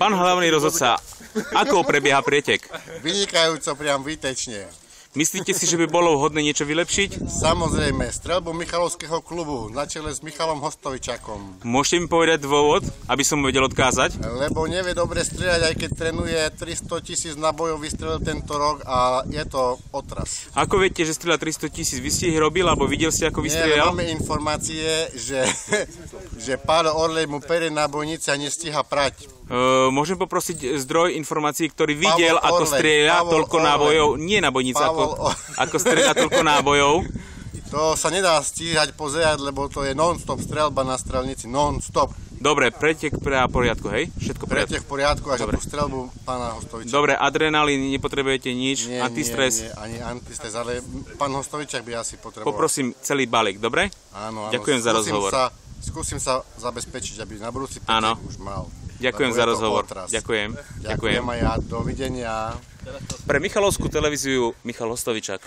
Pán hlavný rozhodca, ako prebieha pretek? Vynikajúco, priam výtečne. Myslíte si, že by bolo vhodné niečo vylepšiť? Samozrejme, streľbu Michalovského klubu na čele s Michalom Hostovičakom. Môžete mi povedať dôvod, aby som mu vedel odkázať? Lebo nevie dobre strieľať, aj keď trénuje 300 000 nabojov, vystrelil tento rok a je to otras. Ako viete, že strieľa 300 000? Vy ste ich robil, alebo videl ste, ako vystrieľal? Máme informácie, že Pálo Orlej mu perie nábojnice a nestíha prať. Môžem poprosiť zdroj informácií, ktorý videl, ako strieľa toľko nábojov, nie nábojnica, ako strieľa toľko nábojov. To sa nedá stíhať pozerať, lebo to je non-stop streľba na strelnici, non-stop. Dobre, pretek v poriadku, hej? Všetko v poriadku. Pretek v poriadku až na tú streľbu pána Hostoviča. Dobre, adrenalín, nepotrebujete nič, nie, antistres? Nie, ani antistres, ale pán Hostovičak by asi potreboval. Poprosím celý balík, dobre? Áno, áno. Ďakujem za rozhovor. Skúsim sa zabezpečiť, aby na budúci pretek už mal. Ďakujem za rozhovor. Ďakujem. Ďakujem aj ja. Dovidenia. Pre Michalovskú televíziu Michal Hostovičak.